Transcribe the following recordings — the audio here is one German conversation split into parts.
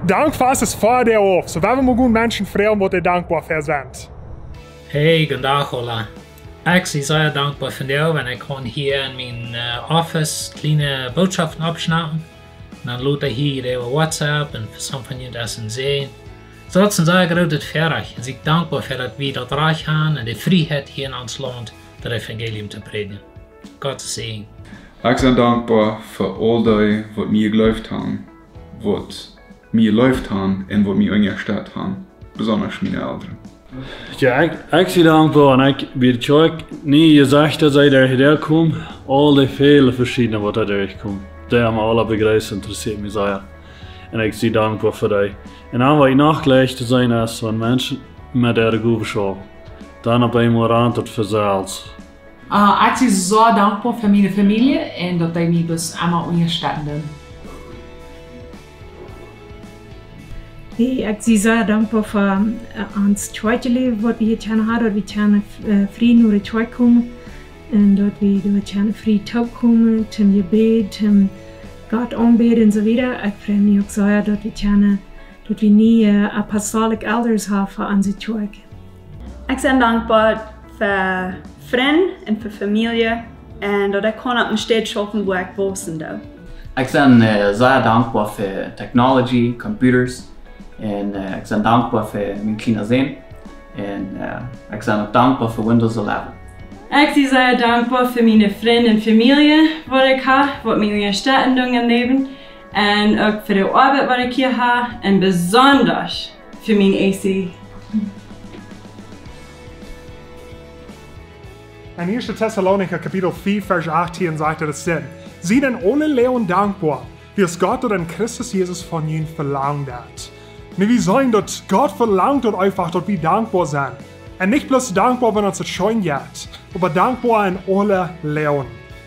Dankfast ist vor der auf. So werden wir gut Menschen fragen, was die dankbar für sind. Hey, guten Tag, Ola. Ik ben zeer dankbaar voor jou en ik kan hier in mijn office kleine boodschappen opschnappen. En dan laat ik hier over WhatsApp en voor sommige van jullie dat zien. Zo dat is een zeer groot verder. En ik ben dankbaar voor dat we dat recht hebben en de vrijheid hier in ons land het evangelium te prediken. God zegen. Ik ben dankbaar voor al die wat mij geloofd hebben, wat mij geloofd hebben en wat mij ondersteunt hebben. Besonders mijn ouderen. Ja, ik ben dankbaar en ik weet je niet gezegd dat zij daar komen. Al die vele verschillende wat daar komen. Die hebben alle begrijpen interessiert me zeer. En ik ben dankbaar voor die. En dan wat ik nog gleich te zijn is van mensen met de goede school. Dan op eenmaal aan tot verzeld. Ik ben zo dankbaar voor mijn familie en dat die mij dus allemaal ondersteunen. Hey, ik ben zeer dankbaar voor ons tweede leven wat we hier hadden, dat we hier vrij naar de tweede komen en dat we hier vrij thuis komen, zum gebed, zum God aanbidden en zo verder. Ik vrees me ook zeer dat we niet apostolic elders hebben voor onze tweede. Ik ben dankbaar voor vrienden en voor familie en dat ik gewoon op een stad schaffen waar ik woon. Ik ben zeer dankbaar voor technology, computers. En ik ben dankbaar voor mijn kleine zin. En ik ben ook dankbaar voor Windows 11. Ik ben zeer dankbaar voor mijn vrienden en familie wat ik heb, wat mij ondersteunen in het leven. En ook voor de arbeid wat ik hier heb. En besonders voor mijn AC. In 1. Thessalonicher Kapitel 4, Vers 18 sagt es denn: Sie denn alle Lehren dankbar, wie es Gott oder in Christus Jesus von ihnen verlangt hat. Wir sollen, dass Gott verlangt und einfach, dass wir dankbar sind. Und nicht bloß dankbar, wenn uns das schön geht, aber dankbar in alle Lehren.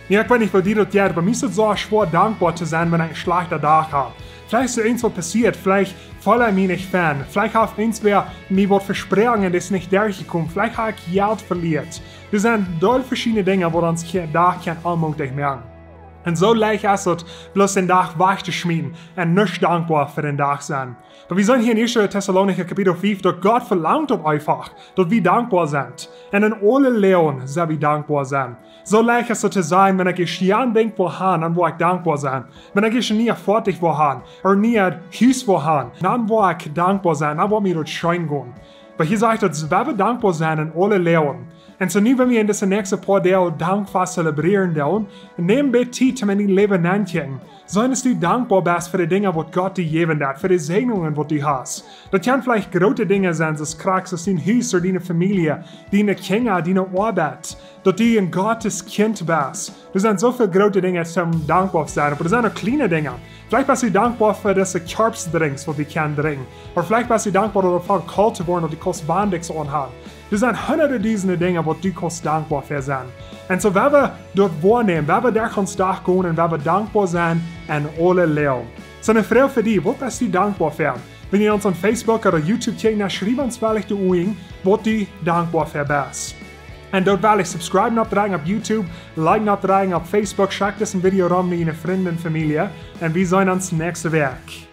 Ja, ich weiß nicht, wie dir das geht, aber mir ist es so schwer, dankbar zu sein, wenn ich einen schlechten Tag habe. Vielleicht ist irgendwas passiert, vielleicht voll ich mich nicht fan, vielleicht hat irgendwer mir was versprochen, das nicht durchgekommen, vielleicht habe ich Geld verliert. Das sind doll verschiedene Dinge, wo uns da kein Allmächtig merken. Und so leicht ist es, bloß den Tag weich zu schmieden und nicht dankbar für den Tag sein. Aber wir sollen hier in 1. Thessalonicher Kapitel 5, dass Gott verlangt einfach, dass wir dankbar sind. Und in alle Lehren sollen wir dankbar sein. So leicht ist es zu sein, wenn ich nicht denke, woran, dann wo ich dankbar sein. Wenn ich nie fertig woran, oder nie Hüs woran, dann wo ich dankbar sein, dann wo mir das schön gehen. Aber hier sagt es, wenn wir dankbar sein in alle Lehren. Und so nu, wenn wir in diese nächste paar Tage dankbar zelebrieren wollen, nehmen wir Zeit, um in dein Leben nachzudenken. Sollen du dankbar bist für die Dinge, die Gott dir gegeben hat, für die Segnungen, die du hast. Das können vielleicht große Dinge sein, das kriegst aus deinem Haus oder deiner Familie, deine Kinder, deine Arbeit, dass du ein Gottes Kind bist. Das sind so viele große Dinge, zum dankbar zu sein, aber das sind auch kleine Dinge. Vielleicht bist du dankbar für diese Korpsdrinks, die wir können trinken. Oder vielleicht bist du dankbar, dass wir kalt geworden und die kostwandig so anhaben. Das sind hunderte dieser Dinge, wo du kannst dankbar für sein. Und so, wenn wir dort wahrnehmen, wenn wir durch uns durchgehen und wenn wir dankbar sein an alle Lehren. So eine Frage für dich, was bist du dankbar für? Wenn ihr uns auf Facebook oder YouTube kennt, dann schreib uns vielleicht was du dankbar für bist. Und dort will ich subscriben abdrücken auf YouTube, liken abdrücken auf Facebook, schaut das Video rum mit deinen Freunden und Familie. Und wir sehen uns nächste Woche.